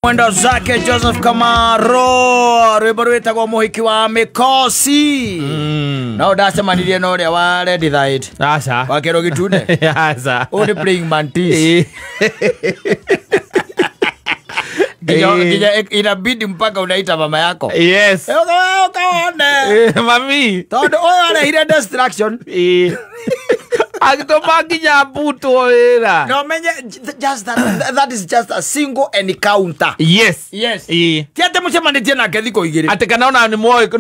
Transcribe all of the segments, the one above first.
Mwendo zake Joseph Kamaro rwimbo rwitagwo muhiki wa mikosi na udasema nilie no ria wa Red Light Acha wa kero gitune acha only playing mantis Gija inabidi mpaka unaita mama yako. Yes. Ukaone Mami todo oyo anahira distraction Agitomaginya buto era. No menye just that is just a single encounter. Yes. Yes. Tiate mucemanitie nake thiko igiri. Ate kana ona ni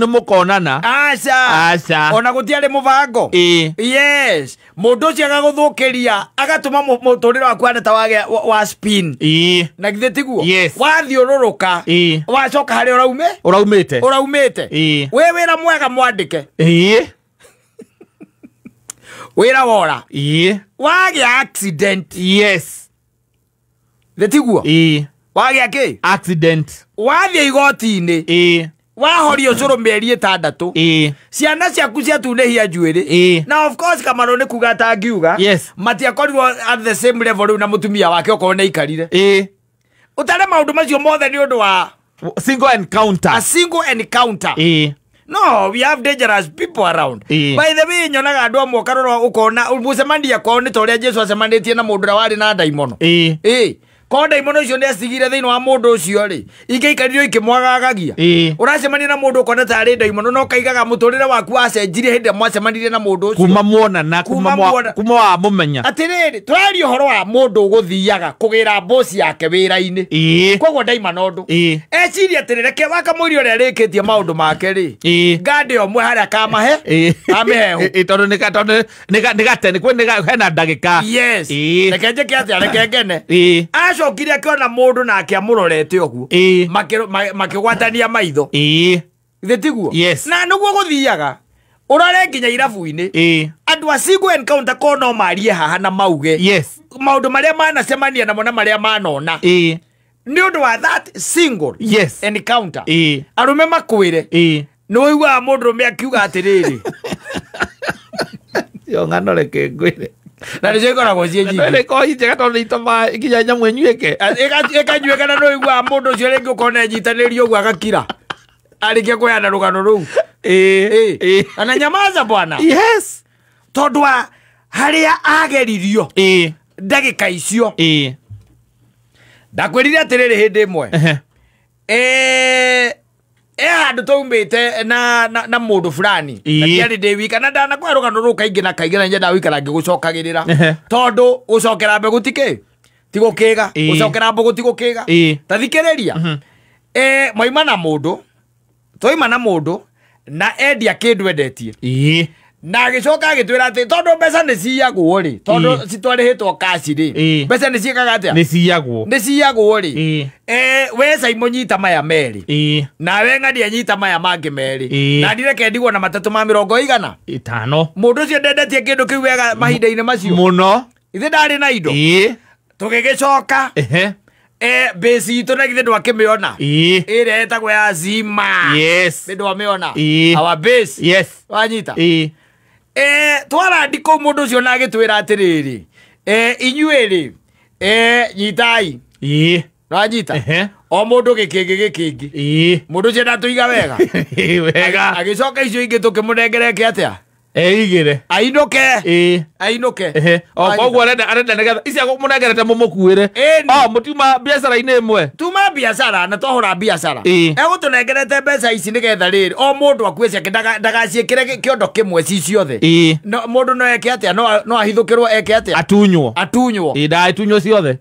mukonana. Acha. Ona gutiare mubango. Yes. Mundu ucio agaguthukiria agatuma muturire waku aneta wa spin. Na githe tiguo. Yes. Wathiururuka. Wacoka hari uraumite. We wira mwega mwandike. Wira wora. Wage accident. Yes. Letiguo. Wage ke? Accident. Wathie igoti-ini. Wahorio curu mieri 6. Ciana ciaku ciatunehia njuiri. Na of course Kamaro ni kuga tangiuga. Yes. Matiakorirwo at the same level na mutumia wake okorwo ni ikarire. Utare maundu macio mothe ni undu wa single encounter. A single encounter. No, we have dangerous people around. By the way, nyonaga andu amwe ukarora ukona mucemandia kwao ni toria Jesu acemanĩtie na mundu wari na ndaimono. Ko ndaimono icio ni acigire thiini wa mundu ucio ri ingeikarire ikimwagagagia. Uracemania na mundu ukona tari ndaimono no kaigaga muturire waku acenjire hindi mwacemanirie na mundu ucio. Kuma muonana kuma wa mumenya. Atiriri twari uhoro wa mundu guthiaga kugira boss yake wira-ini. Koguo ndaimano ndu. Eciria atirire ke waka muri uria rikitie maundu make ri. Ngande omwe haria kamahe. Amehe. Tondu nigatene kwene hena ndagika. Yes. Rekenje kiatia rekengene. Acokire akiona mundu na akiamurorete oguo makigwatania maitho ithe tiguo. Yes. Na nuguo guthiaga urore nginya irabu-ini andu a single encounter ko no marie haha na mauge. Yes. Maundu maria manacemania namo na maria manona ni undu wa that single encounter. Arume makwire ni wigua mundu me akiuga atiriri yo ngano reke ngwire na nje kora gozie nyingi nele ko ije tondu itoma ikinya nyamwe nyueke ekanyueka na no igwa mundu ucio ringi ukona nyitanirio gwa gakira arike kuyana rugano ru ana nyamaza bwana. Yes. Tondu haria ageririo ndagika icio ndakwirire atiriri hindi imwe handu taumite na mundu fulani ndiari ndi wika na ndana kwa rugano ru kaingi na kaingi na njenda wikara ngigucokagirira tondu gucokera mbe gutike tigukiga gucokera mbe gutigukiga tathikiriria moima na mundu toima na mundu na endia kindu endetie na gicoka agitwira ati tondu mbeca ni ciyagwo ri tondu citwarihitwo kaci ri mbeca ni ciekaga atia ni ciyagwo ri we Simon nyita maya meri na we ngadi anyita maya mangi meri na ndireke ndigwo na 350 mundu ucio ndendetie kindu kiu wega mahinda-ini macio muno ithe ndari na indo tugigicoka base itu na githe ndwakimiona ire etagwo ya Zima. Yes. Ndwamiona our base wanyita twara ndiko mundu ucio na agitwira atiriri inyuiri nyitai wanyita o mundu gikingi mundu ucio ndatuiga wega agicoka icio ingi tukimunengereke atia igire ainuke koguo arenda nigetha icia munengerete mumukuire mutiuma biacara-ini imwe tuma biacara na twahura biacara egutunengerete mbeca ici nigetha riri o mundu akue ciake ndagaciikire kiondo kimwe ci ciothe mundu no eke atia no ahithukirwo eke atia atunywo ndatunywo ciothe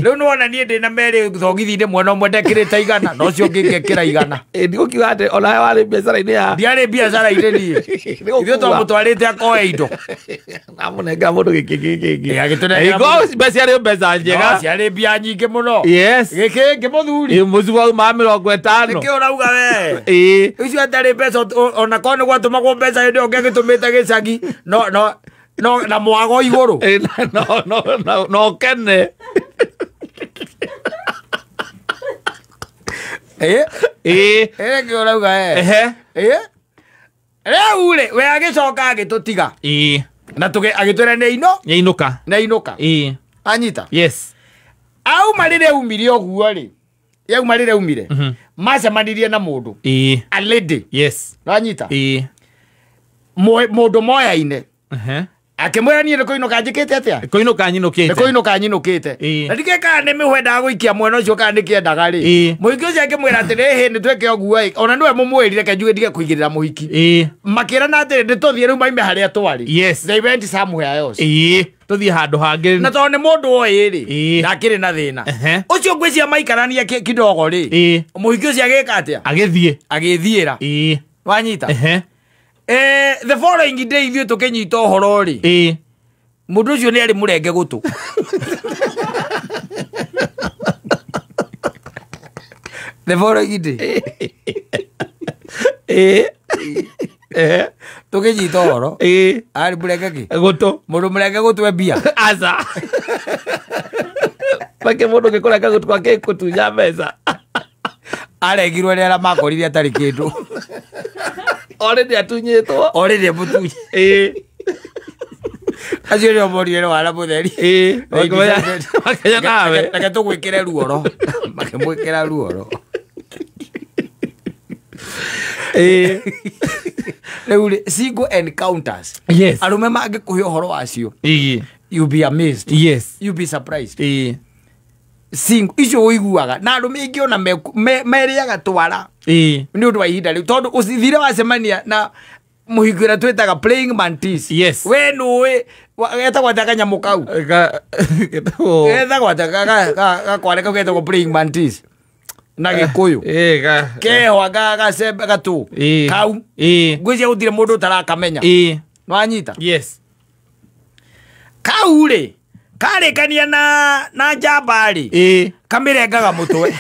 riu nuwona nie ndina meri thogithi-ini mwena umwe ndekirite igana no cio ngingekira igana ndigukiuga ati ona wari biacara-ini ya ndiari biacara-ini nie to mutwarite akoe indo namunenga mundu giki agitunenga mbeca ari mbeca njega ciari mbia nyingi muno giki muthuri muciwa ma 50 niki urauga we icio atari mbeca ona ko ni gwatumagwo mbeca hindi ungegitumite gicagi no na mwago iguru no kene niki urauga Reure we agicoka agitutiga na agitwera ne inuka anyita yes au marire umire oguo ri yau marire umire macemanirie na mundu a lady ranyita mundu moyaine akimwira nie nikuinuka njikite atia nikuinuka nyinukite na ndikeka ni mihwenda guikia mwena ucio kana ndikiendaga ri muhiki ucio akimwira ati rihi ni tweke oguo ona niwe mumwirire ke njuge ndige kuigirira muhiki makirana ati ndituthie riu maime haria twari they went somewhere else tuthie handu hangi na tondu ni mundu oyi ri ndakiri na thina ucio ngwiciria maikarania kidogo ri muhiki ucio agika atia agithiira wanyita the following day ithuĩ tũkĩnyita ũhoro rĩ mũndũ ũcio nĩ arĩ mũrenge gũtũ the following day tũkĩnyita ũhoro arĩ mũrenge kĩ gũtũ mũndũ mũrenge gũtũ mbia aca make mũndũ gĩkũrenga gũtũ gwake gũtunya mbeca arengirwo nĩ arĩa makorire atarĩ kĩndũ already atunyitwo already mutunye acio nĩ omorire wala mutheri makenya nawe reke tũgwĩkĩre ruoro makĩmwĩkĩra ruoro rĩu rĩ single encounters arũme mangĩkũhe ũhoro wacio you'll be amazed you'll be surprised single icio ũiguaga na arũme aingĩ ona merĩaga twara nĩ ũndũ wa ihinda rĩu tondũ ũthire wacemania na mũhiki ũrĩa twĩtaga playing mantis we nũĩ getagwo atĩa kanyamũ kau getagwo atĩa gakware kau getagwo playing mantis na gĩkũyũ kehwa gacembe gatũ kau ngwĩcia gũtirĩ mũndũ ũtarakamenya nĩwanyita kau rĩ karĩkania na njamba rĩ kamĩrengaga mũtwe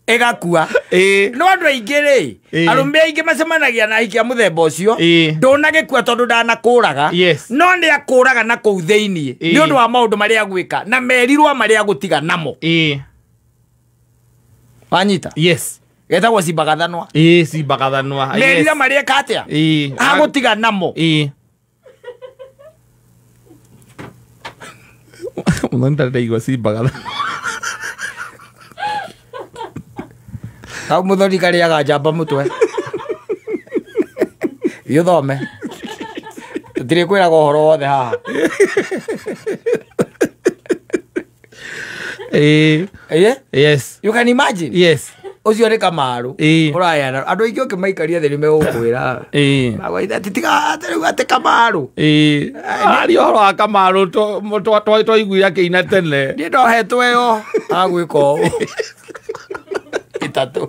ĩgakua no andũ aingĩ rĩ arũme aingĩ macemanagia na ahikia mũthemba ũcio ndũnagĩkua tondũ ndanakũraga no nĩ akũraga na kũu thĩiniĩ nĩ ũndũ wa maũndũ marĩa agwĩka na merirwa marĩa agũtiga namo wanyita getagwo cimbagathanwa merira marĩa eka atĩa agũtiga namo Unanta ndaigua cimbagathanwa kau muthoni karĩaga njamba mũtwe gĩũthome tũtirĩ kwĩraga ũhoro wothe haha you can imagine ũcio nĩ Kamaru ũrayana andũ aingĩ ũkĩmaikaria thĩ nĩmegũkwĩra magwaitha titiga rĩu atĩ Kamaru arĩ ũhoro wa Kamaru twaiguire akĩina tene niĩ ndohetwo ĩyo agwĩka ũũ itatũ